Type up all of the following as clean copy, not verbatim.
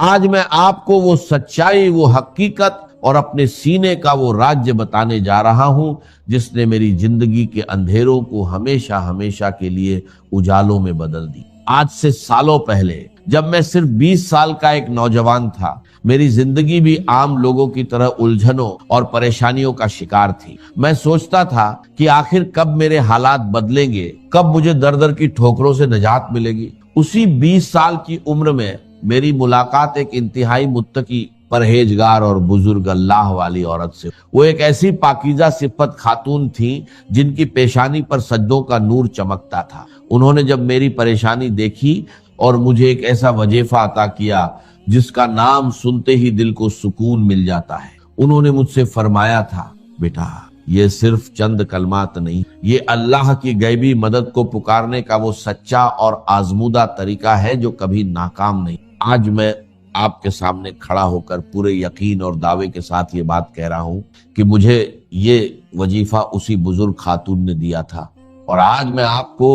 آج میں آپ کو وہ سچائی، وہ حقیقت اور اپنے سینے کا وہ راج بتانے جا رہا ہوں جس نے میری زندگی کے اندھیروں کو ہمیشہ ہمیشہ کے لیے اجالوں میں بدل دی۔ آج سے سالوں پہلے جب میں صرف 20 سال کا ایک نوجوان تھا، میری زندگی بھی عام لوگوں کی طرح الجھنوں اور پریشانیوں کا شکار تھی۔ میں سوچتا تھا کہ آخر کب میرے حالات بدلیں گے، کب مجھے در در کی ٹھوکروں سے نجات ملے گی۔ اسی 20 سال کی عمر میں میری ملاقات ایک انتہائی متقی، پرہیزگار اور بزرگ اللہ والی عورت سے۔ وہ ایک ایسی پاکیزہ صفت خاتون تھی جن کی پیشانی پر سجدوں کا نور چمکتا تھا۔ انہوں نے جب میری پریشانی دیکھی اور مجھے ایک ایسا وظیفہ عطا کیا جس کا نام سنتے ہی دل کو سکون مل جاتا ہے۔ انہوں نے مجھ سے فرمایا تھا، بیٹا یہ صرف چند کلمات نہیں، یہ اللہ کی غیبی مدد کو پکارنے کا وہ سچا اور آزمودہ طریقہ ہے جو کبھی ناکام نہیں۔ آج میں آپ کے سامنے کھڑا ہو کر پورے یقین اور دعوے کے ساتھ یہ بات کہہ رہا ہوں کہ مجھے یہ وظیفہ اسی بزرگ خاتون نے دیا تھا، اور آج میں آپ کو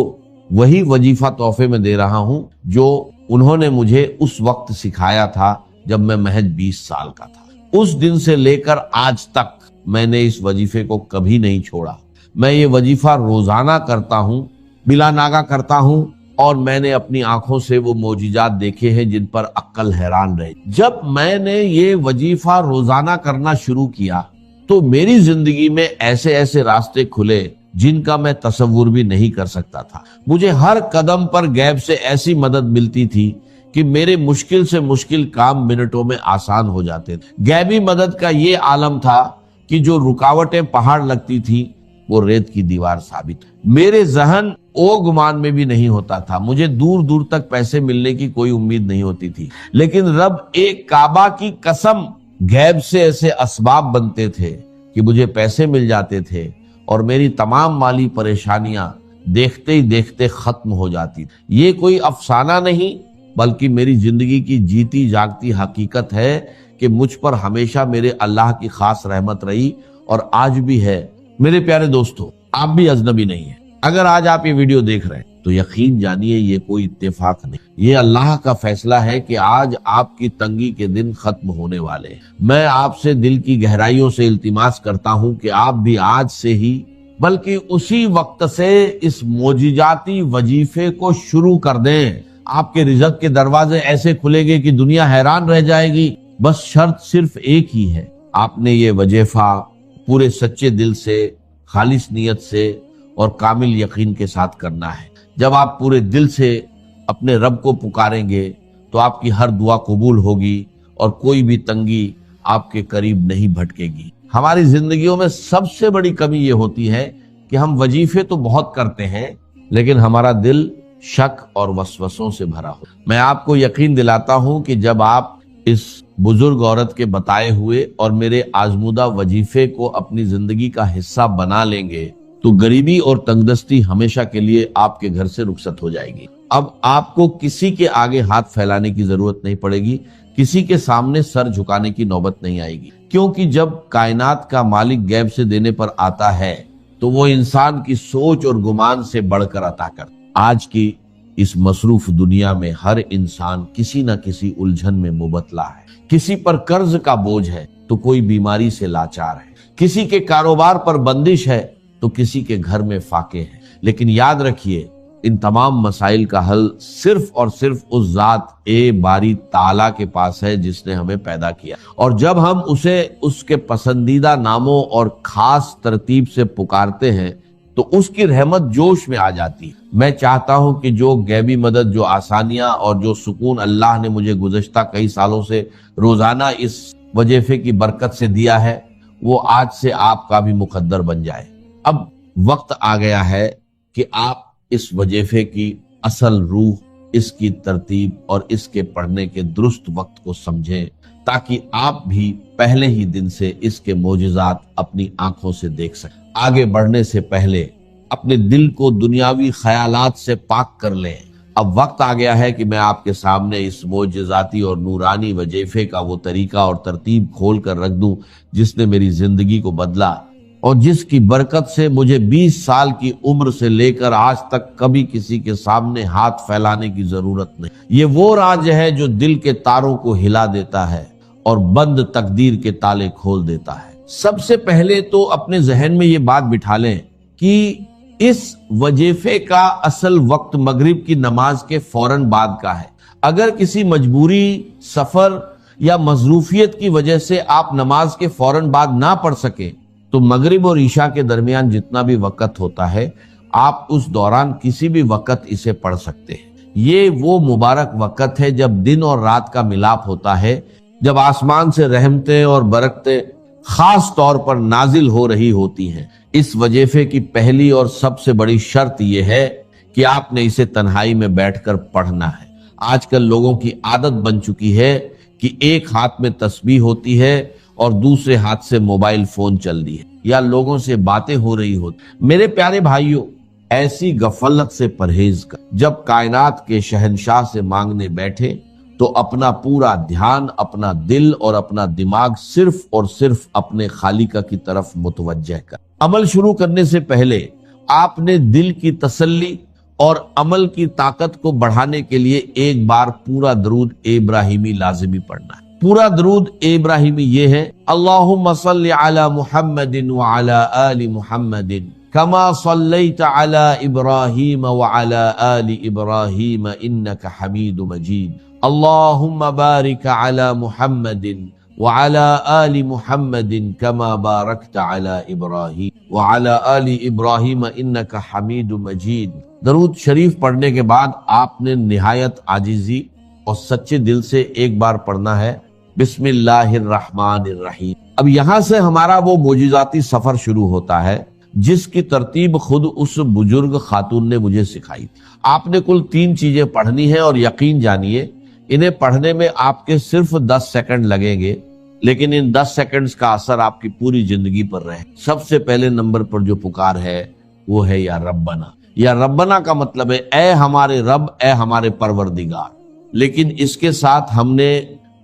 وہی وظیفہ تحفے میں دے رہا ہوں جو انہوں نے مجھے اس وقت سکھایا تھا جب میں محض 20 سال کا تھا۔ اس دن سے لے کر آج تک میں نے اس وظیفے کو کبھی نہیں چھوڑا۔ میں یہ وظیفہ روزانہ کرتا ہوں، بلا ناغہ کرتا ہوں، اور میں نے اپنی آنکھوں سے وہ معجزات دیکھے ہیں جن پر عقل حیران رہے۔ جب میں نے یہ وظیفہ روزانہ کرنا شروع کیا تو میری زندگی میں ایسے ایسے راستے کھلے جن کا میں تصور بھی نہیں کر سکتا تھا۔ مجھے ہر قدم پر غیب سے ایسی مدد ملتی تھی کہ میرے مشکل سے مشکل کام منٹوں میں آسان ہو جاتے تھے۔ غیبی مدد کا یہ عالم تھا کہ جو رکاوٹیں پہاڑ لگتی تھی وہ ریت کی دیوار ثابت۔ میرے ذہن او گمان میں بھی نہیں ہوتا تھا، مجھے دور دور تک پیسے ملنے کی کوئی امید نہیں ہوتی تھی، لیکن رب ایک کعبہ کی قسم غیب سے ایسے اسباب بنتے تھے کہ مجھے پیسے مل جاتے تھے اور میری تمام مالی پریشانیاں دیکھتے ہی دیکھتے ختم ہو جاتی۔ یہ کوئی افسانہ نہیں بلکہ میری زندگی کی جیتی جاگتی حقیقت ہے کہ مجھ پر ہمیشہ میرے اللہ کی خاص رحمت رہی اور آج بھی ہے۔ میرے پیارے دوستو، آپ بھی اجنبی نہیں ہیں۔ اگر آج آپ یہ ویڈیو دیکھ رہے ہیں تو یقین جانیے یہ کوئی اتفاق نہیں، یہ اللہ کا فیصلہ ہے کہ آج آپ کی تنگی کے دن ختم ہونے والے ہیں۔ میں آپ سے دل کی گہرائیوں سے التماس کرتا ہوں کہ آپ بھی آج سے ہی بلکہ اسی وقت سے اس معجزاتی وظیفے کو شروع کر دیں۔ آپ کے رزق کے دروازے ایسے کھلیں گے کہ دنیا حیران رہ جائے گی۔ بس شرط صرف ایک ہی ہے، آپ نے یہ وظیفہ پورے سچے دل سے، خالص نیت سے اور کامل یقین کے ساتھ کرنا ہے۔ جب آپ پورے دل سے اپنے رب کو پکاریں گے تو آپ کی ہر دعا قبول ہوگی اور کوئی بھی تنگی آپ کے قریب نہیں بھٹکے گی۔ ہماری زندگیوں میں سب سے بڑی کمی یہ ہوتی ہے کہ ہم وظیفے تو بہت کرتے ہیں لیکن ہمارا دل شک اور وسوسوں سے بھرا ہو۔ میں آپ کو یقین دلاتا ہوں کہ جب آپ اس بزرگ عورت کے بتائے ہوئے اور میرے آزمودہ وظیفے کو اپنی زندگی کا حصہ بنا لیں گے تو غریبی اور تنگدستی ہمیشہ کے لیے آپ کے گھر سے رخصت ہو جائے گی۔ اب آپ کو کسی کے آگے ہاتھ پھیلانے کی ضرورت نہیں پڑے گی، کسی کے سامنے سر جھکانے کی نوبت نہیں آئے گی، کیونکہ جب کائنات کا مالک غیب سے دینے پر آتا ہے تو وہ انسان کی سوچ اور گمان سے بڑھ کر عطا کرتا۔ آج کی اس مصروف دنیا میں ہر انسان کسی نہ کسی الجھن میں مبتلا ہے۔ کسی پر قرض کا بوجھ ہے تو کوئی بیماری سے لاچار ہے، کسی کے کاروبار پر بندش ہے تو کسی کے گھر میں فاقے ہیں۔ لیکن یاد رکھیے، ان تمام مسائل کا حل صرف اور صرف اس ذات باری تعالیٰ کے پاس ہے جس نے ہمیں پیدا کیا، اور جب ہم اسے اس کے پسندیدہ ناموں اور خاص ترتیب سے پکارتے ہیں تو اس کی رحمت جوش میں آ جاتی ہے۔ میں چاہتا ہوں کہ جو غیبی مدد، جو آسانیاں اور جو سکون اللہ نے مجھے گزشتہ کئی سالوں سے روزانہ اس وظیفے کی برکت سے دیا ہے وہ آج سے آپ کا بھی مقدر بن جائے۔ اب وقت آ گیا ہے کہ آپ اس وظیفے کی اصل روح، اس کی ترتیب اور اس کے پڑھنے کے درست وقت کو سمجھیں تاکہ آپ بھی پہلے ہی دن سے اس کے معجزات اپنی آنکھوں سے دیکھ سکیں۔ آگے بڑھنے سے پہلے اپنے دل کو دنیاوی خیالات سے پاک کر لیں۔ اب وقت آ گیا ہے کہ میں آپ کے سامنے اس معجزاتی اور نورانی وظیفے کا وہ طریقہ اور ترتیب کھول کر رکھ دوں جس نے میری زندگی کو بدلا اور جس کی برکت سے مجھے 20 سال کی عمر سے لے کر آج تک کبھی کسی کے سامنے ہاتھ پھیلانے کی ضرورت نہیں۔ یہ وہ راز ہے جو دل کے تاروں کو ہلا دیتا ہے اور بند تقدیر کے تالے کھول دیتا ہے۔ سب سے پہلے تو اپنے ذہن میں یہ بات بٹھا لیں کہ اس وظیفے کا اصل وقت مغرب کی نماز کے فوراً بعد کا ہے۔ اگر کسی مجبوری، سفر یا مصروفیت کی وجہ سے آپ نماز کے فوراً بعد نہ پڑھ سکیں تو مغرب اور عشاء کے درمیان جتنا بھی وقت ہوتا ہے آپ اس دوران کسی بھی وقت اسے پڑھ سکتے ہیں۔ یہ وہ مبارک وقت ہے جب دن اور رات کا ملاپ ہوتا ہے، جب آسمان سے رحمتیں اور برکتیں خاص طور پر نازل ہو رہی ہوتی ہیں۔ اس وظیفے کی پہلی اور سب سے بڑی شرط یہ ہے کہ آپ نے اسے تنہائی میں بیٹھ کر پڑھنا ہے۔ آج کل لوگوں کی عادت بن چکی ہے کہ ایک ہاتھ میں تسبیح ہوتی ہے اور دوسرے ہاتھ سے موبائل فون چل رہی ہے یا لوگوں سے باتیں ہو رہی ہوتی۔ میرے پیارے بھائیوں، ایسی غفلت سے پرہیز کر۔ جب کائنات کے شہنشاہ سے مانگنے بیٹھے تو اپنا پورا دھیان، اپنا دل اور اپنا دماغ صرف اور صرف اپنے خالق کی طرف متوجہ کر۔ عمل شروع کرنے سے پہلے آپ نے دل کی تسلی اور عمل کی طاقت کو بڑھانے کے لیے ایک بار پورا درود ابراہیمی لازمی پڑھنا ہے۔ پورا درود ابراہیمی یہ ہے: اللہم صلی علی محمد وعلی آل محمد کما صلیت علی ابراہیم وعلی آل ابراہیم انک حمید مجید، اللہم بارک علی محمد وعلی آل محمد کما بارکت علی ابراہیم وعلی آل ابراہیم انک حمید مجید۔ درود شریف پڑھنے کے بعد آپ نے نہایت عاجزی اور سچے دل سے ایک بار پڑھنا ہے: بسم اللہ الرحمن الرحیم۔ اب یہاں سے ہمارا وہ معجزاتی سفر شروع ہوتا ہے جس کی ترتیب خود اس بزرگ خاتون نے مجھے سکھائی۔ آپ نے کل 3 چیزیں پڑھنی ہیں اور یقین جانیے انہیں پڑھنے میں آپ کے صرف 10 سیکنڈ لگیں گے، لیکن ان 10 سیکنڈز کا اثر آپ کی پوری زندگی پر رہے۔ سب سے پہلے نمبر پر جو پکار ہے وہ ہے یا ربنا۔ یا ربنا کا مطلب ہے اے ہمارے رب، اے ہمارے پروردگار، لیکن اس کے ساتھ ہم نے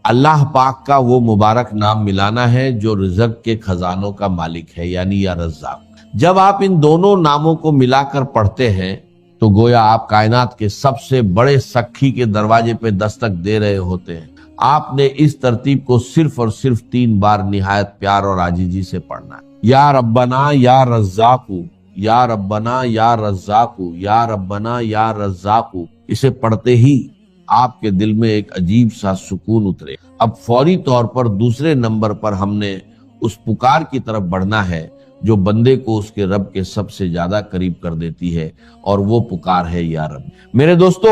اللہ پاک کا وہ مبارک نام ملانا ہے جو رزق کے خزانوں کا مالک ہے، یعنی یا رزاق۔ جب آپ ان دونوں ناموں کو ملا کر پڑھتے ہیں تو گویا آپ کائنات کے سب سے بڑے سکھی کے دروازے پہ دستک دے رہے ہوتے ہیں۔ آپ نے اس ترتیب کو صرف اور صرف 3 بار نہایت پیار اور عاجزی سے پڑھنا ہے: یا ربنا یا رزاقو، یا ربنا یا رزاقو، یا ربنا یا رزاقو۔ اسے پڑھتے ہی آپ کے دل میں ایک عجیب سا سکون اترے۔ اب فوری طور پر دوسرے نمبر پر ہم نے اس پکار کی طرف بڑھنا ہے جو بندے کو اس کے رب کے سب سے زیادہ قریب کر دیتی ہے، اور وہ پکار ہے یا رب۔ میرے دوستو،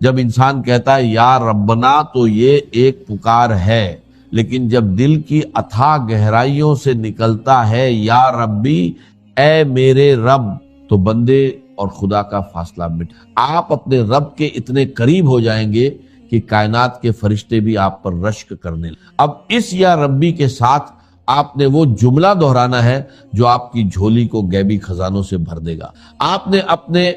جب انسان کہتا ہے یا ربنا تو یہ ایک پکار ہے، لیکن جب دل کی اتھاہ گہرائیوں سے نکلتا ہے یا ربی، اے میرے رب، تو بندے اور خدا کا فاصلہ مٹ، آپ اپنے رب کے اتنے قریب ہو جائیں گے کہ کائنات کے فرشتے بھی آپ پر رشک کرنے لگیں۔ اب اس یا ربی کے ساتھ آپ نے وہ جملہ دہرانا ہے جو آپ کی جھولی کو غیبی خزانوں سے بھر دے گا۔ آپ نے اپنے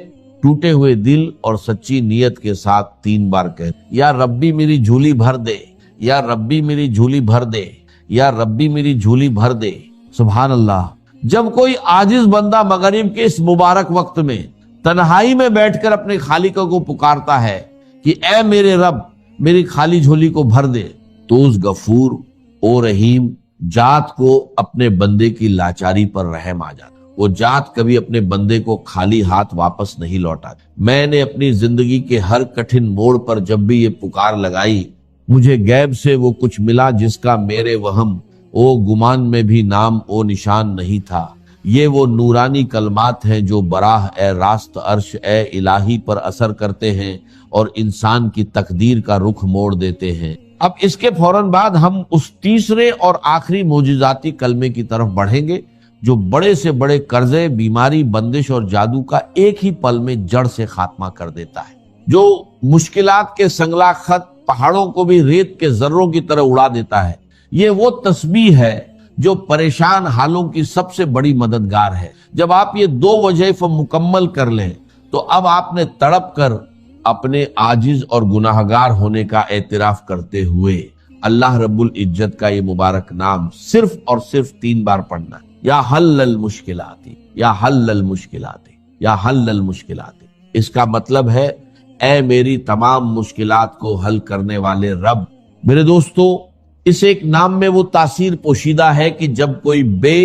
ٹوٹے ہوئے دل اور سچی نیت کے ساتھ 3 بار کہے: یا ربی میری جھولی بھر دے، یا ربی میری جھولی بھر دے، یا ربی میری جھولی بھر دے۔ سبحان اللہ۔ جب کوئی عاجز بندہ مغرب کے اس مبارک وقت میں تنہائی میں بیٹھ کر اپنے خالق کو پکارتا ہے کہ اے میرے رب میری خالی جھولی کو بھر دے، تو اس غفور او رحیم ذات کو اپنے بندے کی لاچاری پر رحم آ جاتا۔ وہ ذات کبھی اپنے بندے کو خالی ہاتھ واپس نہیں لوٹاتی۔ میں نے اپنی زندگی کے ہر کٹھن موڑ پر جب بھی یہ پکار لگائی، مجھے غیب سے وہ کچھ ملا جس کا میرے وہم او گمان میں بھی نام او نشان نہیں تھا۔ یہ وہ نورانی کلمات ہیں جو براہ اے راست عرش اے الہی پر اثر کرتے ہیں اور انسان کی تقدیر کا رخ موڑ دیتے ہیں۔ اب اس کے فوراً بعد ہم اس تیسرے اور آخری معجزاتی کلمے کی طرف بڑھیں گے جو بڑے سے بڑے قرضے، بیماری، بندش اور جادو کا ایک ہی پل میں جڑ سے خاتمہ کر دیتا ہے، جو مشکلات کے سنگلا خط پہاڑوں کو بھی ریت کے ذروں کی طرح اڑا دیتا ہے۔ یہ وہ تسبیح ہے جو پریشان حالوں کی سب سے بڑی مددگار ہے۔ جب آپ یہ 2 وظائف مکمل کر لیں تو اب آپ نے تڑپ کر اپنے عاجز اور گناہگار ہونے کا اعتراف کرتے ہوئے اللہ رب العزت کا یہ مبارک نام صرف اور صرف 3 بار پڑھنا ہے: یا حل المشکلات، یا حل المشکلات، یا حل المشکلات۔ اس کا مطلب ہے اے میری تمام مشکلات کو حل کرنے والے رب۔ میرے دوستو، اس ایک نام میں وہ تاثیر پوشیدہ ہے کہ جب کوئی بے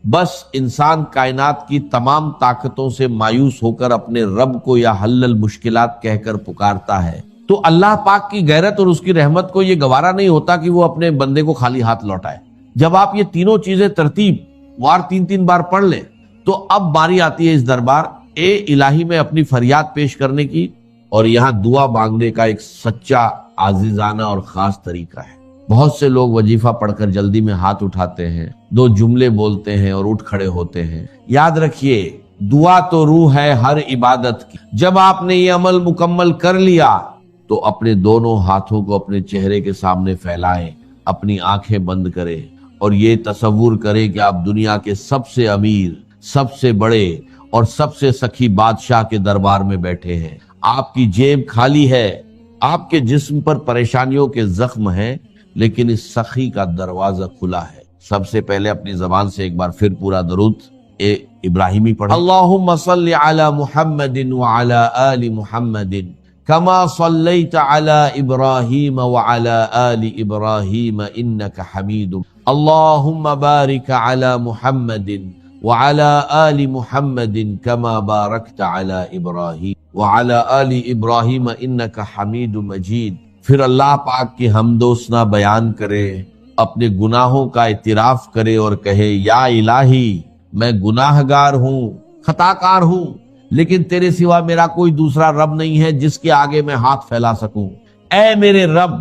بس انسان کائنات کی تمام طاقتوں سے مایوس ہو کر اپنے رب کو یا حل المشکلات کہہ کر پکارتا ہے تو اللہ پاک کی غیرت اور اس کی رحمت کو یہ گوارا نہیں ہوتا کہ وہ اپنے بندے کو خالی ہاتھ لوٹائے۔ جب آپ یہ تینوں چیزیں ترتیب وار 3 بار پڑھ لیں تو اب باری آتی ہے اس دربار اے الہی میں اپنی فریاد پیش کرنے کی، اور یہاں دعا مانگنے کا ایک سچا عاجزانہ اور خاص طریقہ ہے۔ بہت سے لوگ وظیفہ پڑھ کر جلدی میں ہاتھ اٹھاتے ہیں، 2 جملے بولتے ہیں اور اٹھ کھڑے ہوتے ہیں۔ یاد رکھیے، دعا تو روح ہے ہر عبادت کی۔ جب آپ نے یہ عمل مکمل کر لیا تو اپنے دونوں ہاتھوں کو اپنے چہرے کے سامنے پھیلائیں، اپنی آنکھیں بند کریں اور یہ تصور کریں کہ آپ دنیا کے سب سے امیر، سب سے بڑے اور سب سے سخی بادشاہ کے دربار میں بیٹھے ہیں۔ آپ کی جیب خالی ہے، آپ کے جسم پر پریشانیوں کے زخم ہیں، لیکن اس سخی کا دروازہ کھلا ہے۔ سب سے پہلے اپنی زبان سے ایک بار پھر پورا درود ابراہیمی پڑھیں۔ اللہم صل علی محمد وعلی آل محمد کما صلیت علی ابراہیم وعلی آل ابراہیم انک حمید، اللہم بارک علی محمد وعلی آل محمد کما بارکت علی ابراہیم وعلی آل ابراہیم انک حمید مجید۔ پھر اللہ پاک کی حمد و ثنا بیان کرے، اپنے گناہوں کا اعتراف کرے اور کہے یا الہی میں گناہ گار ہوں، خطا کار ہوں، لیکن تیرے سوا میرا کوئی دوسرا رب نہیں ہے جس کے آگے میں ہاتھ پھیلا سکوں۔ اے میرے رب،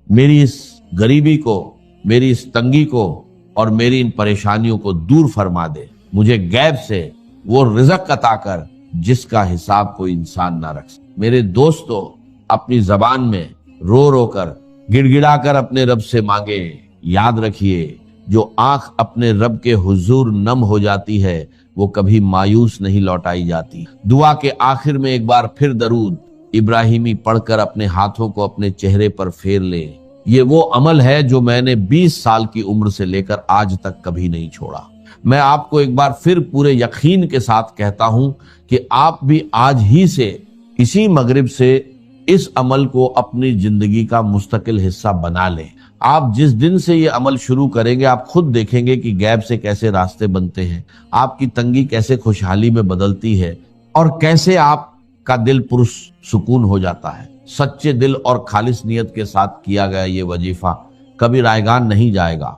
میری اس غریبی کو، میری اس تنگی کو اور میری ان پریشانیوں کو دور فرما دے۔ مجھے غیب سے وہ رزق عطا کر جس کا حساب کوئی انسان نہ رکھ سکے۔ میرے دوستو، اپنی زبان میں رو رو کر، گڑ گڑا کر اپنے رب سے مانگے۔ یاد رکھیے، جو آنکھ اپنے رب کے حضور نم ہو جاتی ہے وہ کبھی مایوس نہیں لوٹائی جاتی۔ دعا کے آخر میں ایک بار پھر درود ابراہیمی پڑھ کر اپنے ہاتھوں کو اپنے چہرے پر پھیر لے۔ یہ وہ عمل ہے جو میں نے 20 سال کی عمر سے لے کر آج تک کبھی نہیں چھوڑا۔ میں آپ کو ایک بار پھر پورے یقین کے ساتھ کہتا ہوں کہ آپ بھی آج ہی سے، اسی مغرب سے اس عمل کو اپنی زندگی کا مستقل حصہ بنا لیں۔ آپ جس دن سے یہ عمل شروع کریں گے آپ خود دیکھیں گے کہ غیب سے کیسے راستے بنتے ہیں، آپ کی تنگی کیسے خوشحالی میں بدلتی ہے اور کیسے آپ کا دل پرسکون ہو جاتا ہے۔ سچے دل اور خالص نیت کے ساتھ کیا گیا یہ وظیفہ کبھی رائیگان نہیں جائے گا۔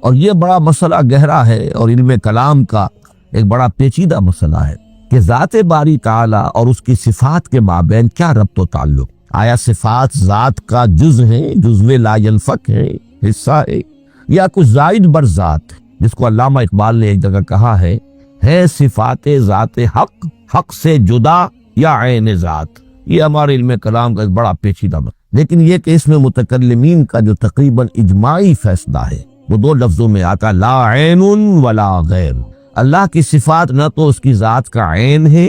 اور یہ بڑا مسئلہ گہرا ہے اور علم کلام کا ایک بڑا پیچیدہ مسئلہ ہے کہ ذات باری تعالیٰ اور اس کی صفات کے مابین کیا ربط و تعلق؟ آیا صفات ذات کا جز ہیں، جزو لا ینفک ہے، حصہ ہے، یا کچھ زائد بر ذات، جس کو علامہ اقبال نے ایک جگہ کہا ہے صفات ذات حق، حق سے جدا یا عین ذات۔ یہ ہمارے علم کلام کا ایک بڑا پیچیدہ مسئلہ، لیکن یہ کہ اس میں متکلمین کا جو تقریباً اجماعی فیصلہ ہے وہ 2 لفظوں میں آتا، لا عین ولا غیر۔ اللہ کی صفات نہ تو اس کی ذات کا عین ہے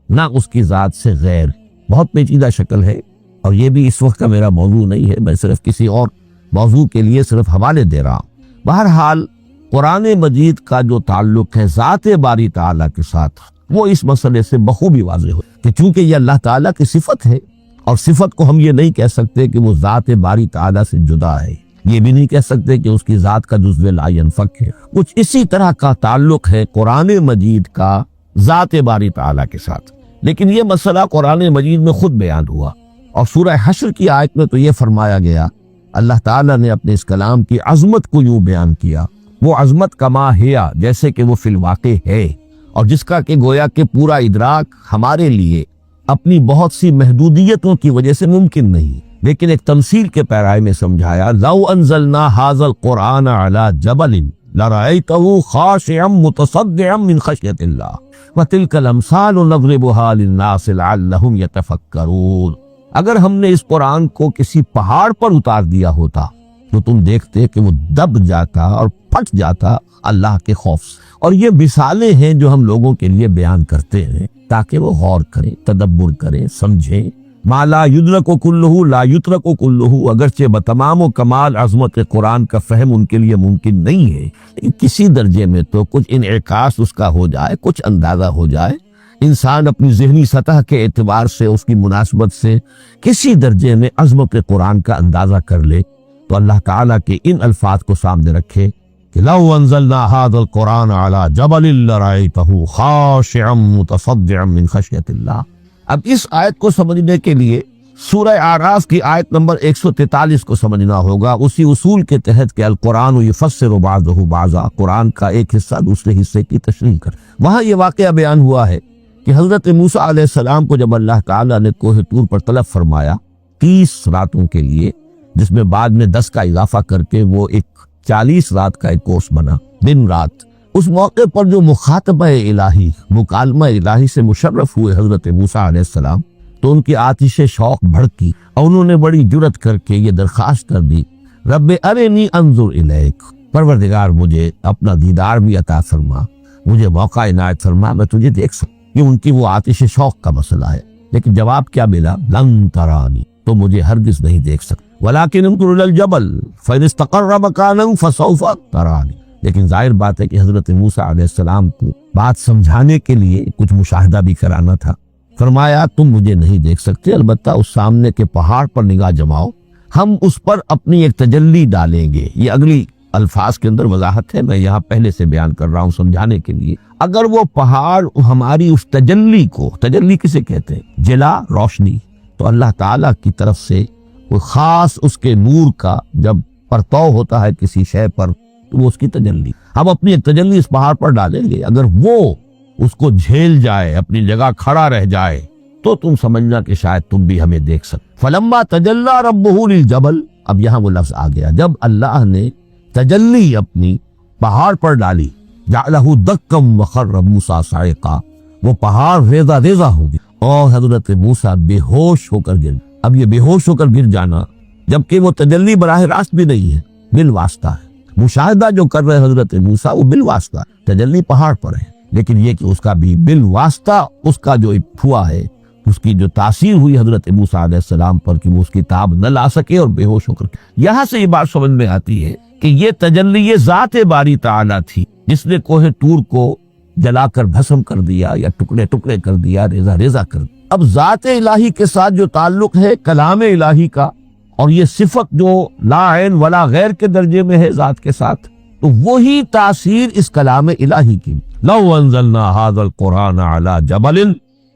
نہ اس کی ذات سے غیر۔ بہت پیچیدہ شکل ہے اور یہ بھی اس وقت کا میرا موضوع نہیں ہے، میں صرف کسی اور موضوع کے لیے صرف حوالے دے رہا ہوں۔ بہرحال قرآن مجید کا جو تعلق ہے ذات باری تعالیٰ کے ساتھ وہ اس مسئلے سے بخوبی واضح ہو کہ چونکہ یہ اللہ تعالیٰ کی صفت ہے اور صفت کو ہم یہ نہیں کہہ سکتے کہ وہ ذات باری تعالیٰ سے جدا ہے، یہ بھی نہیں کہہ سکتے کہ اس کی ذات کا جزو لا ینفک ہے۔ کچھ اسی طرح کا تعلق ہے قرآن مجید کا ذات باری تعالیٰ کے ساتھ، لیکن یہ مسئلہ قرآن مجید میں خود بیان ہوا اور سورہ حشر کی آیت میں تو یہ فرمایا گیا، اللہ تعالیٰ نے اپنے اس کلام کی عظمت کو یوں بیان کیا، وہ عظمت کما ہیا، جیسے کہ وہ فی الواقع ہے، اور جس کا کہ گویا کہ پورا ادراک ہمارے لیے اپنی بہت سی محدودیتوں کی وجہ سے ممکن نہیں، لیکن ایک تمثیل کے پیرائے میں سمجھایا، لو انزلنا ھذا القرآن علی جبل لرأیتہ خاشعا متصدعا من خشیۃ اللہ وتلک الامثال نضربها للناس لعلهم یتفکرون۔ اگر ہم نے اس قرآن کو کسی پہاڑ پر اتار دیا ہوتا تو تم دیکھتے کہ وہ دب جاتا اور پھٹ جاتا اللہ کے خوف سے۔ اور یہ مثالیں ہیں جو ہم لوگوں کے لیے بیان کرتے ہیں تاکہ وہ غور کریں، تدبر کریں، سمجھیں، ما لا یدرک کلہ لا یترک کلہ، اگرچہ بتمام و کمال عظمت قرآن کا فہم ان کے لیے ممکن نہیں ہے، لیکن کسی درجے میں تو کچھ انعکاس اس کا ہو جائے، کچھ اندازہ ہو جائے، انسان اپنی ذہنی سطح کے اعتبار سے اس کی مناسبت سے کسی درجے میں عظمت قرآن کا اندازہ کر لے، تو اللہ تعالیٰ کے ان الفاظ کو سامنے رکھے کہ لو انزلنا هذا القرآن على جبل لرأيته خاشعا متصدعا من خشیۃ اللہ۔ اب اس آیت کو سمجھنے کے لیے سورہ اعراف کی آیت نمبر 143 کو سمجھنا ہوگا، اسی اصول کے تحت کہ القرآن یفسر بعضہ بعضا، قرآن کا ایک حصہ دوسرے حصے کی تشریح کر۔ وہاں یہ واقعہ بیان ہوا ہے کہ حضرت موسیٰ علیہ السلام کو جب اللہ تعالیٰ نے کوہ طور پر طلب فرمایا 30 راتوں کے لیے، جس میں بعد میں 10 کا اضافہ کر کے وہ ایک 40 رات کا ایک کورس بنا، دن رات، اس موقع پر جو مخاطبہ الہی، مکالمہ الہی سے مشرف ہوئے حضرت موسیٰ علیہ السلام، تو ان کی آتش شوق بھڑکی اور انہوں نے بڑی جرأت کر کے یہ درخواست کر دی، رب ارنی انظر الیک، پروردگار مجھے اپنا دیدار بھی عطا فرما، مجھے موقع عنایت فرما، میں تجھے دیکھ سکوں۔ یہ ان کی وہ آتش شوق کا مسئلہ ہے، لیکن جواب کیا ملا؟ لن ترانی، تو مجھے ہرگز نہیں دیکھ سکتے، ولیکن انظر الی الجبل فإن استقر مکانہ فسوف ترانی۔ لیکن ظاہر بات ہے کہ حضرت موسیٰ علیہ السلام کو بات سمجھانے کے لیے کچھ مشاہدہ بھی کرانا تھا۔ فرمایا تم مجھے نہیں دیکھ سکتے، البتہ اس سامنے کے پہاڑ پر نگاہ جماؤ، ہم اس پر اپنی ایک تجلی ڈالیں گے۔ یہ اگلی الفاظ کے اندر وضاحت ہے، میں یہاں پہلے سے بیان کر رہا ہوں سمجھانے کے لیے۔ اگر وہ پہاڑ ہماری اس تجلی کو، تجلی کسے کہتے ہیں؟ جلا، روشنی، تو اللہ تعالیٰ کی طرف سے کوئی خاص اس کے نور کا جب پرتو ہوتا ہے کسی شے پر تو وہ اس کی تجلی، ہم اپنی ایک تجلی اس پہاڑ پر ڈالیں گے، اگر وہ اس کو جھیل جائے، اپنی جگہ کھڑا رہ جائے، تو تم سمجھنا کہ شاید تم بھی ہمیں دیکھ سکتے۔ فلما تجلی ربہ للجبل، اب یہاں وہ لفظ آ گیا، جب اللہ نے تجلی اپنی پہاڑ پر ڈالی، جعلہ دکا وخر موسیٰ صعقا، وہ پہاڑ ریزہ ریزہ ہو گیا اور حضرت موسیٰ بے ہوش ہو کر گر۔ اب یہ بے ہوش ہو کر گر جانا، جبکہ وہ تجلی براہ راست بھی نہیں ہے، بالواسطہ ہے۔ مشاہدہ جو کر رہے حضرت موسیٰ وہ بالواسطہ ہے، تجلی پہاڑ پر ہے، لیکن یہ کہ اس کا بھی بالواسطہ اس کا جو ہوا ہے، اس کی جو تاثیر ہوئی حضرت موسیٰ علیہ السلام پر کہ وہ اس کی تاب نہ لا سکے اور بے ہوش ہو کر، یہاں سے یہ بات سمجھ میں آتی ہے کہ یہ تجلی ذات باری تعالیٰ تھی جس نے کوہ طور کو جلا کر بھسم کر دیا یا ٹکڑے ٹکڑے کر دیا، ریزہ ریزہ کر دیا۔ اب ذات الہی کے ساتھ جو تعلق ہے کلام الہی کا، اور یہ صفت جو لا عین ولا غیر کے درجے میں ہے ذات کے ساتھ، تو وہی تاثیر اس کلام الہی کی۔ لو انزلنا هذا القرآن على جبل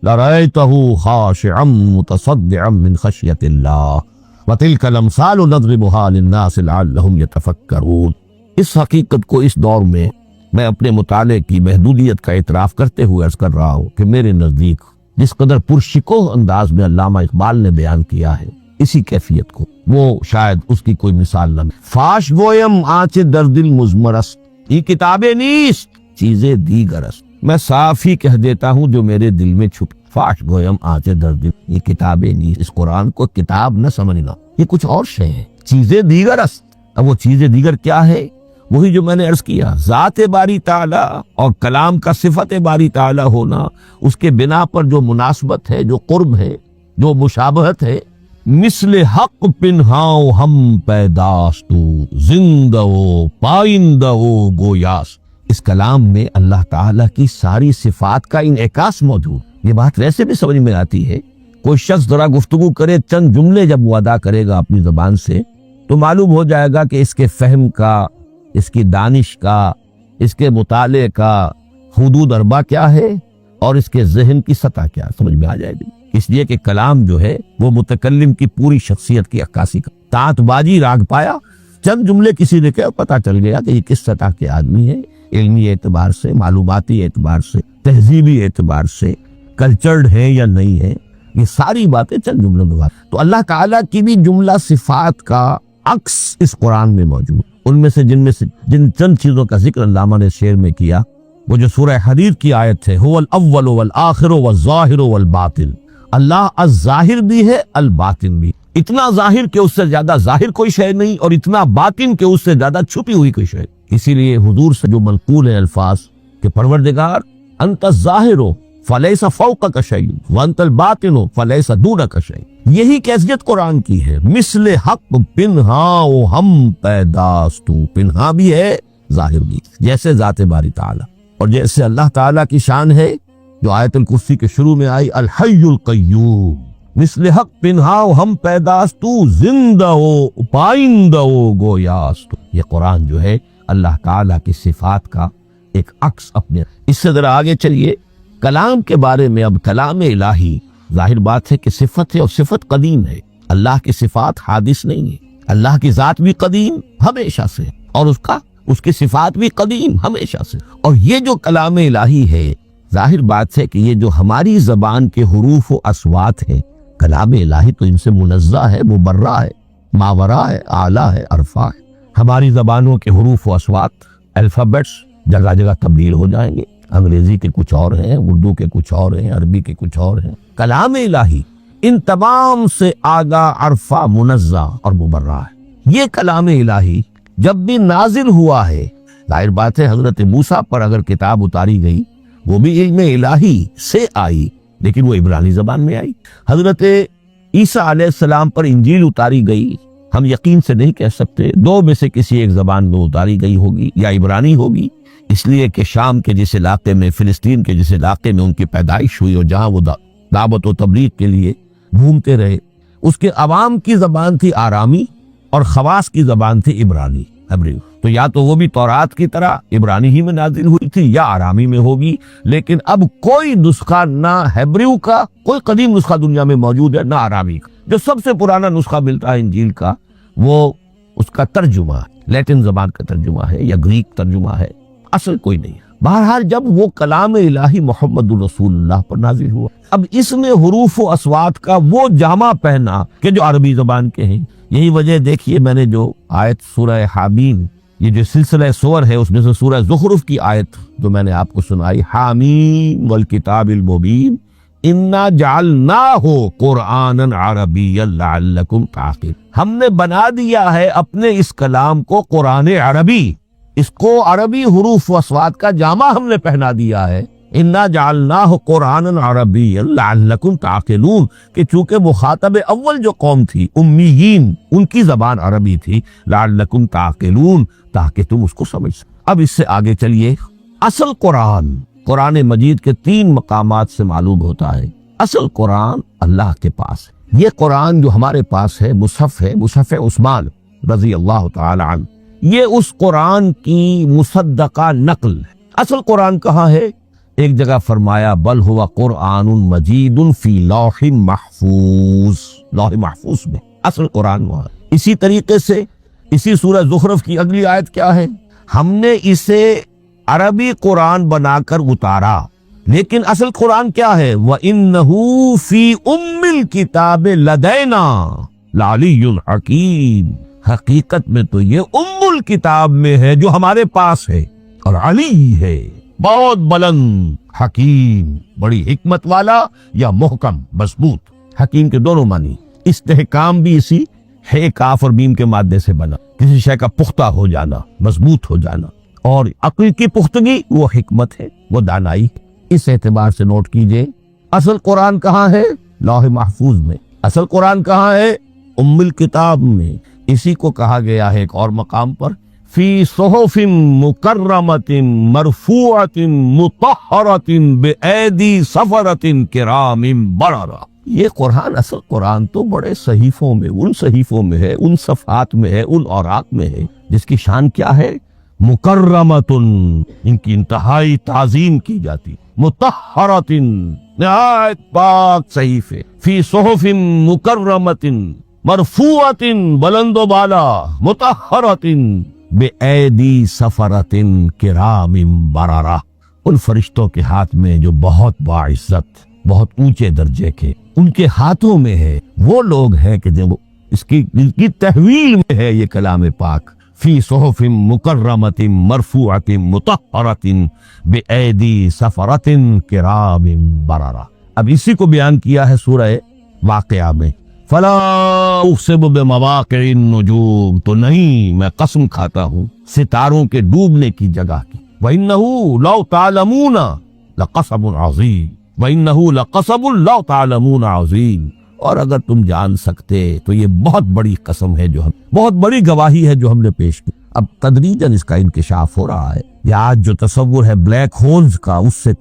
لرأيته خاشعا متصدعا من خشیۃ اللہ وتلك الامثال نضربها للناس لعلهم يتفکرون۔ اس حقیقت کو اس دور میں اپنے مطالعے کی محدودیت کا اعتراف کرتے ہوئے عرض کر رہا ہوں کہ میرے نزدیک جس قدر پرشکوہ انداز میں علامہ اقبال نے بیان کیا ہے اسی کیفیت کو، وہ شاید اس کی کوئی مثال نہ ملے۔ فاش گویم آنچ در دل مضمرست، یہ کتابیں نیست چیزیں دیگرست، میں صاف ہی کہہ دیتا ہوں جو میرے دل میں چھپ۔ فاش گویم آنچ در دل، یہ کتابیں نیست، اس قرآن کو کتاب نہ سمجھنا، یہ کچھ اور شے ہیں، چیزیں دیگرست۔ اب وہ چیزیں دیگر کیا ہے؟ وہی جو میں نے عرض کیا، ذات باری تعالیٰ اور کلام کا صفت باری تعالیٰ ہونا، اس کے بنا پر جو مناسبت ہے، جو قرب ہے، جو مشابہت ہے، مثل حق پنہاؤ ہم پیداستو زندہ و پائندہ و گویاس۔ اس کلام میں اللہ تعالیٰ کی ساری صفات کا انعکاس موجود۔ یہ بات ویسے بھی سمجھ میں آتی ہے، کوئی شخص ذرا گفتگو کرے، چند جملے جب وہ ادا کرے گا اپنی زبان سے، تو معلوم ہو جائے گا کہ اس کے فہم کا، اس کی دانش کا، اس کے مطالعے کا حدود اربع کیا ہے اور اس کے ذہن کی سطح کیا سمجھ میں آ جائے گی۔ اس لیے کہ کلام جو ہے وہ متکلم کی پوری شخصیت کی عکاسی کا تانت بازی راگ پایا، چند جملے کسی نے کہا، پتہ چل گیا کہ یہ کس سطح کے آدمی ہے، علمی اعتبار سے، معلوماتی اعتبار سے، تہذیبی اعتبار سے، کلچرڈ ہے یا نہیں ہے، یہ ساری باتیں چند جملوں میں بات۔ تو اللہ تعالیٰ کی بھی جملہ صفات کا عکس اس قرآن میں موجود، ان میں سے جن چند چیزوں کا ذکر علامہ نے شعر میں کیا، وہ جو سورہ حدید کی آیت ہے، هو الاول والآخر والظاہر والباطن، اللہ الظاہر بھی ہے الباطن بھی، اتنا ظاہر کہ اس سے زیادہ ظاہر کوئی شے نہیں اور اتنا باطن کہ اس سے زیادہ چھپی ہوئی کوئی شے۔ اسی لیے حضور سے جو منقول ہے الفاظ کہ پروردگار انت الظاہر فلیس فوقک شیء وانت الباطن فلیس دونک شیء. یہی کیفیت قرآن کی ہے. مثل حق پنہا و ہم پیداست تو، پنہا بھی ہے ظاہر بھی، جیسے ذات باری تعالی اور جیسے اللہ تعالیٰ کی شان ہے جو آیت الکرسی کے شروع میں آئی الحی القیوم. مثل حق پنہا و ہم پیداست تو، زندہ ہو پائندہ ہو گویاست. یہ قرآن جو ہے اللہ تعالیٰ کی صفات کا ایک عکس اپنے. اس سے ذرا آگے چلیے کلام کے بارے میں. اب کلام الہی ظاہر بات ہے کہ صفت ہے اور صفت قدیم ہے. اللہ کی صفات حادث نہیں ہے. اللہ کی ذات بھی قدیم ہمیشہ سے اور اس کی صفات بھی قدیم ہمیشہ سے. اور یہ جو کلام الہی ہے ظاہر بات ہے کہ یہ جو ہماری زبان کے حروف و اصوات ہیں، کلام الہی تو ان سے منزہ ہے، مبرہ ہے، ماورا ہے، اعلیٰ ہے، عرفہ ہے. ہماری زبانوں کے حروف و اصوات الفابیٹس جگہ جگہ تبدیل ہو جائیں گے. انگریزی کے کچھ اور ہیں، اردو کے کچھ اور ہیں، عربی کے کچھ اور ہیں. کلام الہی ان تمام سے آگاہ، عرفہ، منزہ اور مبرہ ہے. یہ کلام الہی جب بھی نازل ہوا ہے، ظاہر بات ہے حضرت موسیٰ پر اگر کتاب اتاری گئی وہ بھی علم الہی سے آئی لیکن وہ عبرانی زبان میں آئی. حضرت عیسیٰ علیہ السلام پر انجیل اتاری گئی، ہم یقین سے نہیں کہہ سکتے، دو میں سے کسی ایک زبان میں اتاری گئی ہوگی، یا عبرانی ہوگی، اس لیے کہ شام کے جس علاقے میں، فلسطین کے جس علاقے میں ان کی پیدائش ہوئی اور جہاں وہ دعوت و تبلیغ کے لیے گھومتے رہے، اس کے عوام کی زبان تھی آرامی اور خواص کی زبان تھی عبرانی، ہیبریو. تو یا تو وہ بھی تورات کی طرح عبرانی ہی میں نازل ہوئی تھی یا آرامی میں ہوگی. لیکن اب کوئی نسخہ نہ ہیبریو کا، کوئی قدیم نسخہ دنیا میں موجود ہے، نہ آرامی کا. جو سب سے پرانا نسخہ ملتا ہے انجیل کا وہ اس کا ترجمہ لیٹن زبان کا ترجمہ ہے یا گریک ترجمہ ہے، اصل کوئی نہیں ہے. بہرحال جب وہ کلام الہی محمد الرسول اللہ پر نازل ہوا، اب اس میں حروف و اصوات کا وہ جامع پہنا کہ جو عربی زبان کے ہیں. یہی وجہ دیکھیے میں نے جو آیت سورہ حامیم، یہ جو سلسلہ سور ہے اس میں سے سورہ زخرف کی آیت جو میں نے آپ کو سنائی، حامیم والکتاب المبین انا جعلناہ قرآنا عربیا لعلکم تعقلون. ہم نے بنا دیا ہے اپنے اس کلام کو قرآن عربی، اس کو عربی حروف و اصوات کا جامع ہم نے پہنا دیا ہے. انا جعلناہ قرآنا عربیا لعلکم تعقلون، کہ چونکہ مخاطب اول جو قوم تھی امیین، ان کی زبان عربی تھی، لعلکم تعقلون، تاکہ تم اس کو سمجھ سکو. اب اس سے آگے چلیے. اصل قرآن مجید کے 3 مقامات سے معلوم ہوتا ہے اصل قرآن اللہ کے پاس ہے. یہ قرآن جو ہمارے پاس ہے مصحف عثمان رضی اللہ تعالی عنہ، یہ اس قرآن کی مصدقہ نقل ہے. اصل قرآن کہاں ہے؟ ایک جگہ فرمایا بل ہوا قرآن مجید فی لوح محفوظ، لوح محفوظ میں اصل قرآن وہاں. اسی طریقے سے اسی سورہ زخرف کی اگلی آیت کیا ہے؟ ہم نے اسے عربی قرآن بنا کر اتارا، لیکن اصل قرآن کیا ہے؟ وَإِنَّهُ فِي أُمِّ الْكِتَابِ لَدَيْنَا لَعَلِيٌّ حَكِيمٌ. حقیقت میں تو یہ ام الکتاب میں ہے جو ہمارے پاس ہے، اور علی ہے بہت بلند، حکیم بڑی حکمت والا، یا محکم مضبوط. حکیم کے دونوں معنی. استحکام بھی اسی ہے کاف اور میم کے مادے سے بنا، کسی شے کا پختہ ہو جانا، مضبوط ہو جانا. اور عقل کی پختگی وہ حکمت ہے، وہ دانائی. اس اعتبار سے نوٹ کیجئے اصل قرآن کہاں ہے؟ لوح محفوظ میں. اصل قرآن کہاں ہے؟ ام الکتاب میں. اسی کو کہا گیا ہے ایک اور مقام پر فی صحف مکرمۃ مرفوعۃ مطہرۃ بأیدی سفرۃ کرام بررہ. یہ قرآن، اصل قرآن تو بڑے صحیفوں میں، ان صحیفوں میں ہے، ان صفحات میں ہے، ان اوراق میں ہے جس کی شان کیا ہے؟ مکرمۃ، ان کی انتہائی تعظیم کی جاتی. مطہرۃ، نہایت پاک صحیفے. فی صحف مکرمۃ مرفوعۃ، بلند و بالا، مطہرۃ بأیدی سفرۃ کرام بررہ، ان فرشتوں کے ہاتھ میں جو بہت باعزت، بہت اونچے درجے کے، ان کے ہاتھوں میں ہے. وہ لوگ ہیں کہ جب اس کی تحویل میں ہے یہ کلام پاک. فی صحف مکرمۃ مرفوعۃ مطہرۃ بأیدی سفرۃ کرام بررہ. اب اسی کو بیان کیا ہے سورہ واقعہ میں. فلا اقسم بمواقع النجوم، تو نہیں، میں قسم کھاتا ہوں ستاروں کے ڈوبنے کی جگہ کی. وَإِنَّهُ لَوْ تَعْلَمُونَ لَقَسَمٌ عَظِيمٌ، وَإِنَّهُ لَقَسَمٌ لَوْ تَعْلَمُونَ عَظِيمٌ، اور اگر تم جان سکتے تو یہ بہت بڑی قسم ہے جو ہم، بہت بڑی گواہی ہے جو ہم نے پیش کی۔ اب تدریجاً اس کا انکشاف ہو رہا ہے۔ یہ آج جو تصور ہے بلیک ہولز کا، اس سے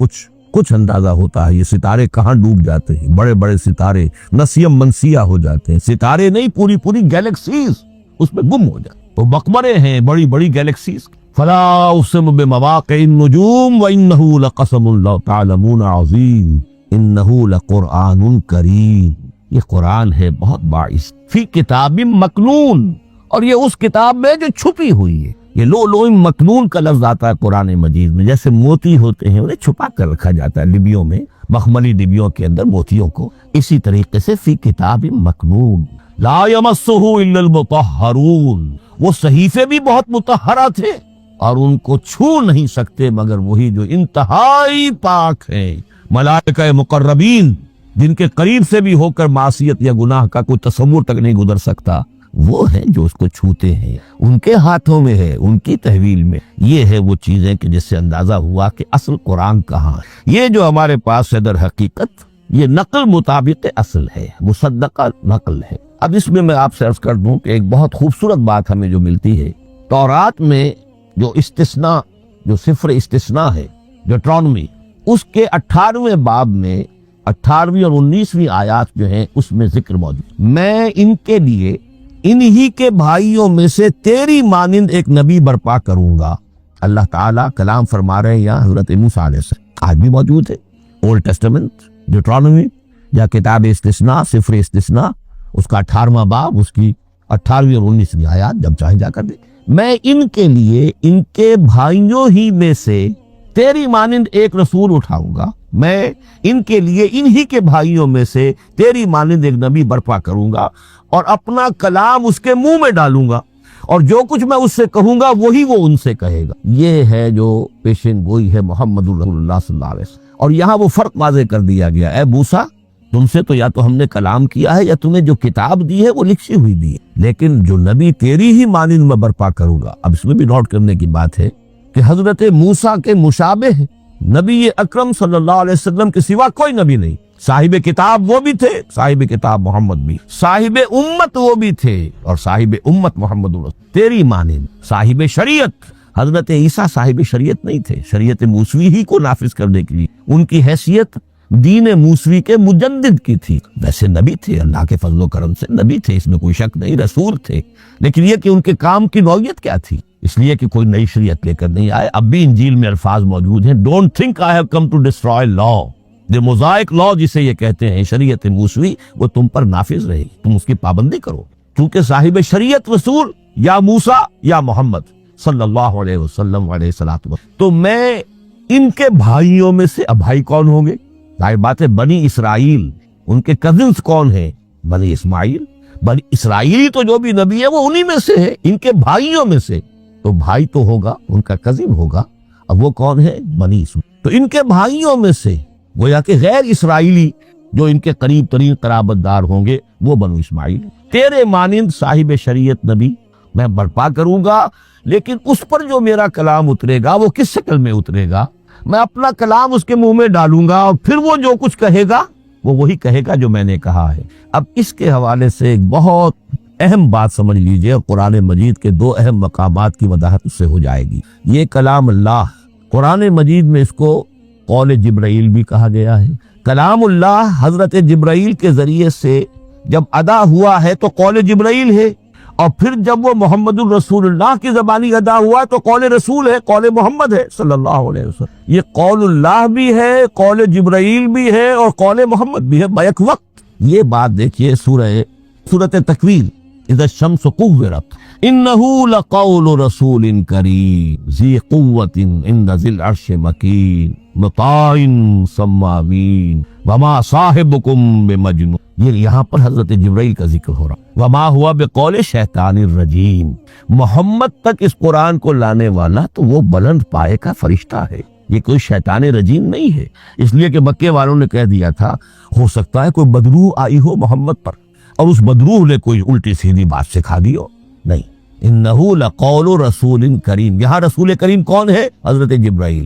کچھ اندازہ ہوتا ہے یہ ستارے کہاں ڈوب جاتے ہیں، بڑے بڑے ستارے نسیم منسیہ ہو جاتے ہیں، ستارے نہیں پوری گیلیکسیز اس میں گم ہو جاتے ہیں، وہ مقبرے ہیں بڑی بڑی گیلیکسیز۔ فلا اقسم بمواقع النجوم وانه لقسم لو تعلمون عظیم انه لقرآن کریم، یہ قرآن ہے بہت باعث، فی کتاب مکنون، اور یہ اس کتاب میں جو چھپی ہوئی ہے۔ یہ لو مکنون کا لفظ آتا ہے قرآن مجید میں، جیسے موتی ہوتے ہیں انہیں چھپا کر رکھا جاتا ہے ڈبیوں میں، مخملی ڈبیوں کے اندر موتیوں کو، اسی طریقے سے فی کتاب مکنون لا یمسہ الا المطہرون، وہ صحیفے بھی بہت مطہرہ تھے اور ان کو چھو نہیں سکتے مگر وہی جو انتہائی پاک ہیں، ملائکہ مقربین، جن کے قریب سے بھی ہو کر معصیت یا گناہ کا کوئی تصور تک نہیں گزر سکتا، وہ ہیں جو اس کو چھوتے ہیں، ان کے ہاتھوں میں ہے، ان کی تحویل میں۔ یہ ہے وہ چیزیں کہ جس سے اندازہ ہوا کہ اصل قرآن کہاں ہے۔ یہ جو ہمارے پاس ہے در حقیقت یہ نقل مطابق اصل ہے، مصدقہ نقل ہے۔ اب اس میں آپ سے عرض کر دوں کہ ایک بہت خوبصورت بات ہمیں جو ملتی ہے، تورات میں جو استثناء، جو صفر استثناء ہے، ڈیوٹرانومی، اس کے 18ویں باب میں 18ویں اور 19ویں آیات جو ہیں اس میں ذکر موجود، میں ان کے لیے انہی کے بھائیوں میں سے تیری مانند ایک نبی برپا کروں گا۔ اللہ تعالیٰ کلام فرما رہے ہیں یہاں حضرت موسیٰ علیہ السلام، آج بھی موجود ہے اولڈ ٹیسٹمنٹ ڈیوٹرانومی یا کتاب استثناء، صفر استثناء، اس کا 18واں باب، اس کی 18ویں اور 19ویں آیات جب چاہیں جا کر دیں۔ میں ان کے لیے ان کے بھائیوں ہی میں سے تیری مانند ایک رسول اٹھاؤں گا، میں ان کے لیے انہی کے بھائیوں میں سے تیری مانند ایک نبی برپا کروں گا اور اپنا کلام اس کے منہ میں ڈالوں گا، اور جو کچھ میں اس سے کہوں گا وہی وہ ان سے کہے گا۔ یہ ہے جو پیشن گوئی ہے محمد رسول اللہ صلی اللہ علیہ وسلم۔ اور یہاں وہ فرق واضح کر دیا گیا، اے موسیٰ تم سے تو یا تو ہم نے کلام کیا ہے یا تمہیں جو کتاب دی ہے وہ لکھی ہوئی دی ہے، لیکن جو نبی تیری ہی مانند میں برپا کروں گا۔ اب اس میں بھی نوٹ کرنے کی بات ہے کہ حضرت موسیٰ کے مشابہ نبی اکرم صلی اللہ علیہ وسلم کے سوا کوئی نبی نہیں۔ صاحب کتاب وہ بھی تھے، صاحب کتاب محمد بھی، صاحب امت وہ بھی تھے، اور صاحب امت محمد رسول تیری مانند۔ صاحب شریعت، حضرت عیسیٰ صاحب شریعت نہیں تھے، شریعت موسوی ہی کو نافذ کرنے کے لیے ان کی حیثیت دین موسوی کے مجدد کی تھی۔ ویسے نبی تھے، اللہ کے فضل و کرم سے نبی تھے، اس میں کوئی شک نہیں، رسول تھے، لیکن یہ کہ ان کے کام کی نوعیت کیا تھی، اس لیے کہ کوئی نئی شریعت لے کر نہیں آئے۔ اب بھی انجیل میں الفاظ موجود ہیں، don't think I have come to destroy law, the mosaic law جسے یہ کہتے ہیں، شریعت موسوی، وہ تم پر نافذ رہے، تم اس کی پابندی کرو، کیونکہ صاحب شریعت رسول یا موسیٰ یا محمد صلی اللہ علیہ وسلم علیہ الصلوۃ والسلام۔ تو میں ان کے بھائیوں میں سے، اب بھائی کون ہوں گے؟ ظاہر بات ہے بنی اسرائیل، ان کے کزنز کون ہیں؟ بنی اسماعیل، بنی اسرائیلی تو جو بھی نبی ہے وہ انہی میں سے ہے، ان کے بھائیوں میں سے، تو بھائی تو ہوگا ان کا کزن ہوگا، اب وہ کون ہے؟ بنی اسماعیل۔ تو ان کے بھائیوں میں سے گویا کہ غیر اسرائیلی جو ان کے قریب ترین قرابت دار ہوں گے وہ بنو اسماعیل، تیرے مانند صاحب شریعت نبی میں برپا کروں گا، لیکن اس پر جو میرا کلام اترے گا وہ کس شکل میں اترے گا؟ میں اپنا کلام اس کے منہ میں ڈالوں گا اور پھر وہ جو کچھ کہے گا وہ وہی کہے گا جو میں نے کہا ہے۔ اب اس کے حوالے سے ایک بہت اہم بات سمجھ لیجئے، قرآن مجید کے دو اہم مقامات کی وضاحت اس سے ہو جائے گی۔ یہ کلام اللہ، قرآن مجید میں اس کو قول جبرائیل بھی کہا گیا ہے۔ کلام اللہ حضرت جبرائیل کے ذریعے سے جب ادا ہوا ہے تو قول جبرائیل ہے، اور پھر جب وہ محمد الرسول اللہ کی زبانی ادا ہوا تو قول رسول ہے، قول محمد ہے صلی اللہ علیہ وسلم۔ یہ قول اللہ بھی ہے، قول جبرائیل بھی ہے، اور قول محمد بھی ہے بیک وقت۔ یہ بات دیکھیے سورۃ تکویر، اذا الشمس كورت، انه لقول رسول کریم ذی قوت عند ذی العرش مکین مطاع ثم امین وما صاحبکم بمجنون۔ یہ یہاں پر حضرت جبرائیل کا ذکر ہو رہا، وما ہوا بقول شیطان الرجیم۔ محمد تک اس قرآن کو لانے والا تو وہ بلند پائے کا فرشتہ ہے، یہ کوئی شیطان رجیم نہیں ہے، اس لیے کہ مکے والوں نے کہہ دیا تھا ہو سکتا ہے کوئی بدروح آئی ہو محمد پر اور اس بدروح نے کوئی الٹی سیدھی بات سکھا دی ہو، نہیں۔ انہ لقول رسول کریم، یہاں رسول کریم کون ہے؟ حضرت جبرائیل۔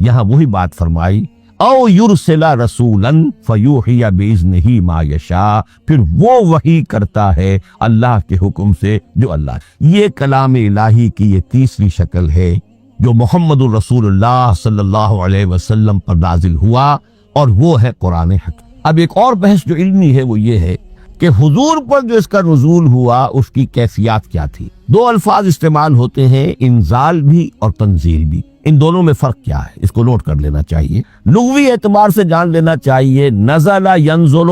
یہاں وہی بات فرمائی او یرسلا رسولا فیوحی باذنہ ما یشاء، پھر وہ وحی کرتا ہے اللہ کے حکم سے جو اللہ۔ یہ کلام الہی کی یہ تیسری شکل ہے جو محمد الرسول اللہ صلی اللہ علیہ وسلم پر نازل ہوا، اور وہ ہے قرآن حکیم۔ اب ایک اور بحث جو علمی ہے وہ یہ ہے کہ حضور پر جو اس کا نزول ہوا اس کی کیفیات کیا تھی۔ دو الفاظ استعمال ہوتے ہیں، انزال بھی اور تنزیل بھی۔ ان دونوں میں فرق کیا ہے اس کو نوٹ کر لینا چاہیے، لغوی اعتبار سے جان لینا چاہیے۔ نزل ینزل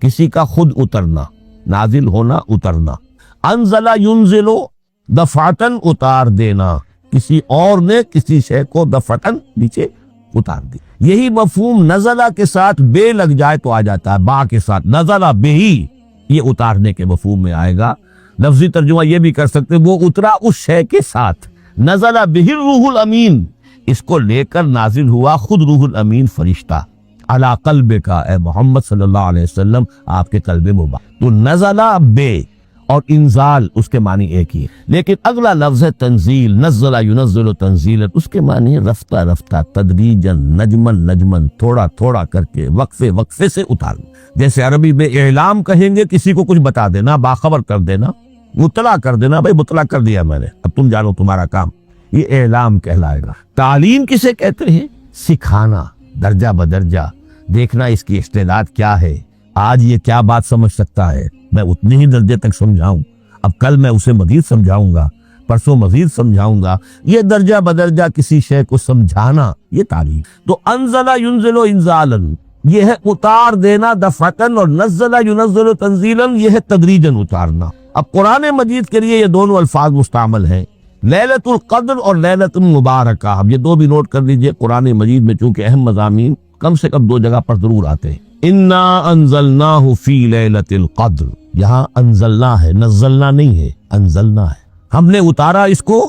کسی کا خود اترنا، نازل ہونا، اترنا۔ انزل ینزل دفعتن اتار دینا، کسی اور نے کسی شے کو دفعتن نیچے اتار دی۔ یہی مفہوم نزلہ کے ساتھ بے لگ جائے تو آ جاتا ہے، با کے ساتھ نزلہ بہی، یہ اتارنے کے مفہوم میں آئے گا۔ لفظی ترجمہ یہ بھی کر سکتے وہ اترا اس شے کے ساتھ۔ نزل بہ الروح الامین، اس کو لے کر نازل ہوا خود روح الامین فرشتہ علی قلب کا، اے محمد صلی اللہ علیہ وسلم آپ کے قلب مبارک۔ تو نزلہ بے اور انزال اس کے معنی ایک ہی ہے، لیکن اگلا لفظ ہے تنزیل، نزل ینزل تنزیلا، اس کے معنی رفتہ رفتہ، تدریجاً، نجمن نجمن، تھوڑا تھوڑا کر کے، وقفے وقفے سے اتارنا۔ جیسے عربی میں اعلام کہیں گے، کسی کو کچھ بتا دینا، باخبر کر دینا، مطلع کر دینا، بھائی مطلع کر دیا میں نے، اب تم جانو تمہارا کام، یہ اعلام کہلائے گا۔ تعلیم کسے کہتے ہیں؟ سکھانا، درجہ بدرجہ، دیکھنا اس کی استعداد کیا ہے، آج یہ کیا بات سمجھ سکتا ہے، میں اتنے ہی درجے تک سمجھاؤں، اب کل میں اسے مزید سمجھاؤں گا، پرسوں مزید سمجھاؤں گا، یہ درجہ بدرجہ کسی شے کو سمجھانا، یہ تعلیم۔ تو انزل ینزل انزالا یہ ہے اتار دینا دفعتن، اور نزل ینزل تنزیلا یہ ہے تدریجاً اتارنا۔ اب قرآن مجید کے لیے یہ دونوں الفاظ مستعمل ہیں، لیلۃ القدر اور لیلۃ المبارکہ۔ اب یہ دو بھی نوٹ کر لیجئے، قرآن مجید میں چونکہ اہم مضامین کم سے کم دو جگہ پر ضرور آتے ہیں۔ انا انزلناہ فی لیلۃ القدر، یہاں انزلنا ہے، نزلنا نہیں ہے، انزلنا ہے، ہم نے اتارا اس کو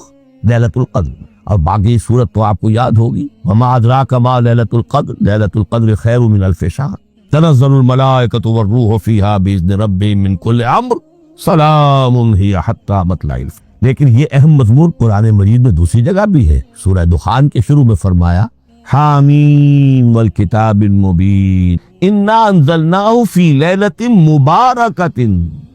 لیلۃ القدر۔ اور باقی صورت تو آپ کو یاد ہوگی، وما ادراک ما لیلۃ القدر، لیلۃ القدر خیر من الف شہر، تنزل الملائکۃ والروح فیہا باذن ربہم من کل امر، سلام ہی حتی مطلع الفجر۔ لیکن یہ اہم مضمون قرآن مجید میں دوسری جگہ بھی ہے، سورہ دخان کے شروع میں فرمایا حامیم والکتاب المبین انا انزلناہ فی لیلۃ مبارکۃ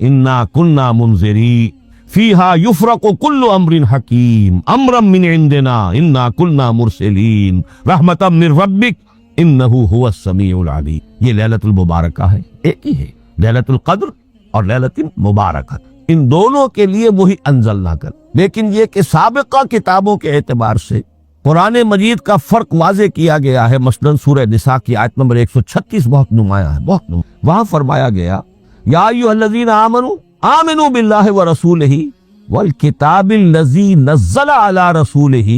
انا کنا منذرین فیہا یفرق کل امر حکیم امرا من عندنا انا کنا مرسلین رحمتا من ربک انہ هو السمیع العلیم۔ یہ لیلۃ المبارکہ ہے، ایک ہی ہے، لیلۃ القدر اور لیلۃ مبارکہ، ان دونوں کے لیے وہی انزلنا کر۔ لیکن یہ کہ سابقہ کتابوں کے اعتبار سے قرآن مجید کا فرق واضح کیا گیا ہے، مثلا سورہ نساء کی آیت نمبر 136 بہت نمایاں ہے، بہت نمایاں۔ وہاں فرمایا گیا یا ایھا الذین آمنوا آمنوا باللہ ورسولہ والکتاب الذی نزل علی رسولہ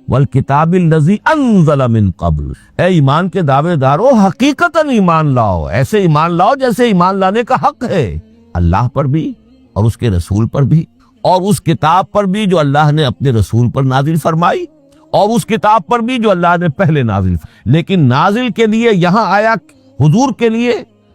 والکتاب الذی انزل من قبل، اے ایمان کے دعوے دارو حقیقتاً ایمان لاؤ، ایسے ایمان لاؤ جیسے ایمان لانے کا حق ہے، اللہ پر بھی اور اس کے رسول پر بھی، اور اس کتاب پر بھی جو اللہ نے اپنے رسول پر نازل فرمائی، اور اس کتاب پر بھی جو اللہ نے پہلے نازل فرمائی۔ لیکن نازل کے لیے یہاں آیا حضور کے لیے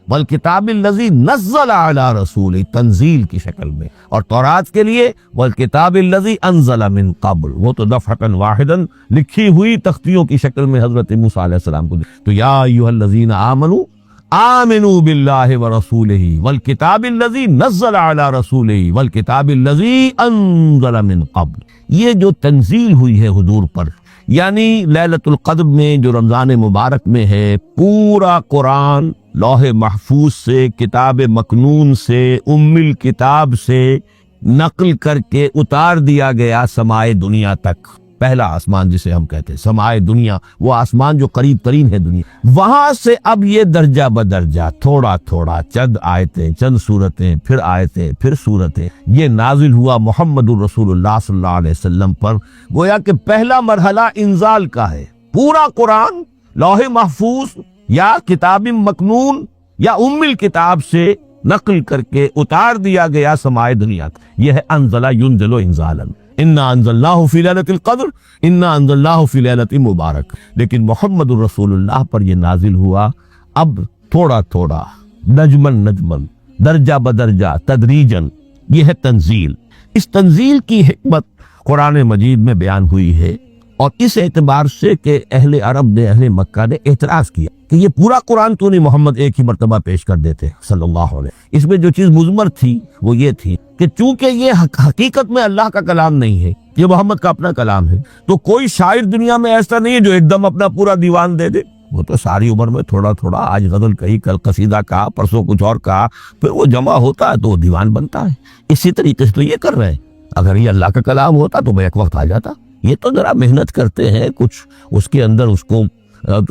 والکتاب الذی نزل علی رسول، تنزیل کی شکل میں، اور تورات کے لیے والکتاب الذی انزل من قبل، وہ تو دفعۃ واحدا لکھی ہوئی تختیوں کی شکل میں حضرت موسیٰ علیہ السلام کو۔ تو یا ایھا الذین آمنوا آمنوا باللہ ورسولہ والکتاب الذی نزل علی رسولہ والکتاب الذی انزل من قبل، یہ جو تنزیل ہوئی ہے حضور پر، یعنی لیلۃ القدر میں جو رمضان مبارک میں ہے، پورا قرآن لوح محفوظ سے، کتاب مکنون سے، ام الکتاب سے نقل کر کے اتار دیا گیا سمائے دنیا تک۔ پہلا آسمان جسے ہم کہتے ہیں سمائے دنیا، وہ آسمان جو قریب ترین ہے دنیا، وہاں سے اب یہ درجہ بدرجہ، تھوڑا تھوڑا، چند آیتیں، چند سورتیں، پھر آیتیں، پھر سورتیں، یہ نازل ہوا محمد الرسول اللہ صلی اللہ علیہ وسلم پر۔ گویا کہ پہلا مرحلہ انزال کا ہے، پورا قرآن لوح محفوظ یا کتاب مکنون یا ام الکتاب سے نقل کر کے اتار دیا گیا سمائے دنیا تک۔ یہ ہے انزل ینزل انزالا، انا انزلناہ فی لیلۃ القدر انا انزلناہ فی لیلۃ مبارک۔ لیکن محمد الرسول اللہ پر یہ نازل ہوا اب تھوڑا تھوڑا، نجمن نجمن، درجہ بدرجہ، تدریجاً، یہ ہے تنزیل۔ اس تنزیل کی حکمت قرآن مجید میں بیان ہوئی ہے، اور اس اعتبار سے کہ اہل عرب نے، اہل مکہ نے اعتراض کیا کہ یہ پورا قرآن تو نہیں محمد ایک ہی مرتبہ پیش کر دیتے صلی اللہ علیہ وسلم۔ اس میں جو چیز مضمر تھی وہ یہ تھی کہ چونکہ یہ حقیقت میں اللہ کا کلام نہیں ہے، یہ محمد کا اپنا کلام ہے، تو کوئی شاعر دنیا میں ایسا نہیں ہے جو ایک دم اپنا پورا دیوان دے دے۔ وہ تو ساری عمر میں تھوڑا تھوڑا، آج غزل کہی، کل قصیدہ کہا، پرسوں کچھ اور کہا، پھر وہ جمع ہوتا ہے تو وہ دیوان بنتا ہے۔ اسی طریقے سے تو یہ کر رہے ہیں۔ اگر یہ اللہ کا کلام ہوتا تو میں ایک وقت آ جاتا۔ یہ تو ذرا محنت کرتے ہیں، کچھ اس کے اندر اس کو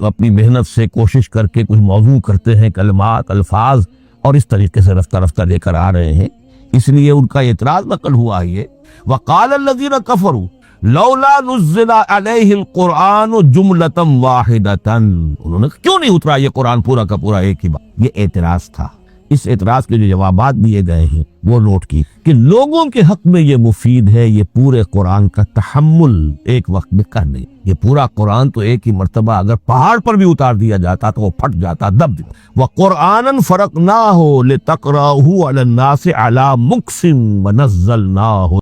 اپنی محنت سے کوشش کر کے کچھ موضوع کرتے ہیں، کلمات، الفاظ، اور اس طریقے سے رفتہ رفتہ لے کر آ رہے ہیں۔ اس لیے ان کا اعتراض نقل ہوا یہ، وقال الذین کفروا لولا نزل علیہ القرآن جملۃ واحدۃ، انہوں نے کیوں نہیں اترا یہ قرآن پورا کا پورا ایک ہی بار؟ یہ اعتراض تھا۔ اس اعتراض کے جو جوابات دیے گئے ہیں وہ نوٹ کی کہ لوگوں کے حق میں یہ مفید ہے یہ پورے قرآن کا تحمل ایک وقت میں کرنے۔ یہ پورا قرآن تو ایک ہی مرتبہ اگر پہاڑ پر بھی اتار دیا جاتا تو وہ پھٹ جاتا، دب جاتا۔ وَقُرْآنًا فَرَقْنَاهُ لِتَقْرَأَهُ عَلَى النَّاسِ عَلَى مُكْثٍ وَنَزَّلْنَاهُ